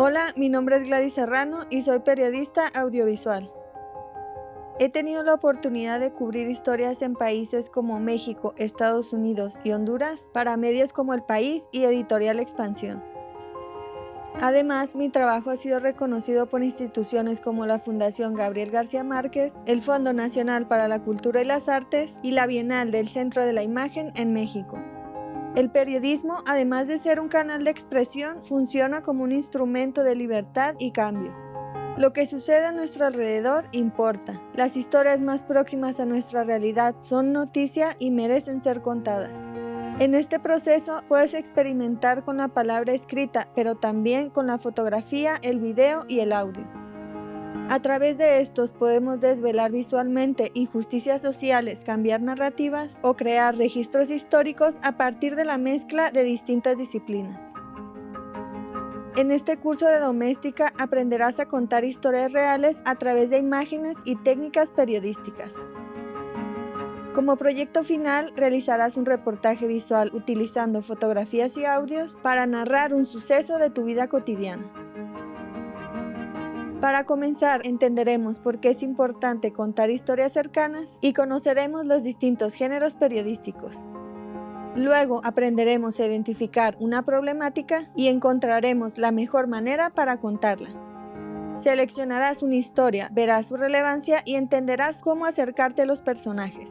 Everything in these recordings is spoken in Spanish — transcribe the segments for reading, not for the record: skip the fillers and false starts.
Hola, mi nombre es Gladys Serrano y soy periodista audiovisual. He tenido la oportunidad de cubrir historias en países como México, Estados Unidos y Honduras para medios como El País y Editorial Expansión. Además, mi trabajo ha sido reconocido por instituciones como la Fundación Gabriel García Márquez, el Fondo Nacional para la Cultura y las Artes y la Bienal del Centro de la Imagen en México. El periodismo, además de ser un canal de expresión, funciona como un instrumento de libertad y cambio. Lo que sucede a nuestro alrededor importa. Las historias más próximas a nuestra realidad son noticia y merecen ser contadas. En este proceso puedes experimentar con la palabra escrita, pero también con la fotografía, el video y el audio. A través de estos podemos desvelar visualmente injusticias sociales, cambiar narrativas o crear registros históricos a partir de la mezcla de distintas disciplinas. En este curso de doméstica aprenderás a contar historias reales a través de imágenes y técnicas periodísticas. Como proyecto final, realizarás un reportaje visual utilizando fotografías y audios para narrar un suceso de tu vida cotidiana. Para comenzar, entenderemos por qué es importante contar historias cercanas y conoceremos los distintos géneros periodísticos. Luego aprenderemos a identificar una problemática y encontraremos la mejor manera para contarla. Seleccionarás una historia, verás su relevancia y entenderás cómo acercarte a los personajes.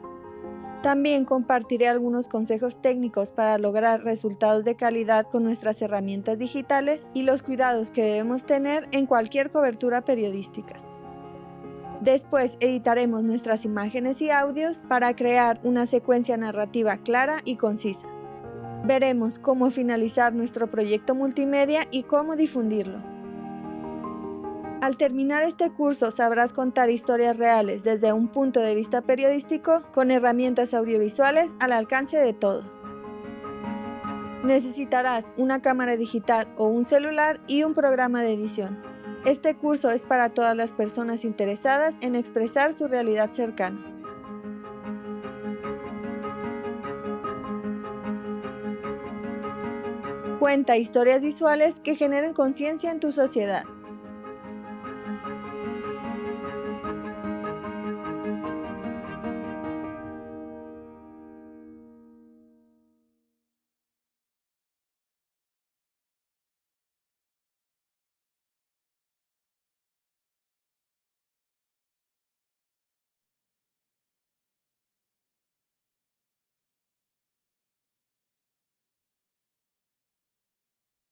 También compartiré algunos consejos técnicos para lograr resultados de calidad con nuestras herramientas digitales y los cuidados que debemos tener en cualquier cobertura periodística. Después editaremos nuestras imágenes y audios para crear una secuencia narrativa clara y concisa. Veremos cómo finalizar nuestro proyecto multimedia y cómo difundirlo. Al terminar este curso sabrás contar historias reales desde un punto de vista periodístico con herramientas audiovisuales al alcance de todos. Necesitarás una cámara digital o un celular y un programa de edición. Este curso es para todas las personas interesadas en expresar su realidad cercana. Cuenta historias visuales que generen conciencia en tu sociedad.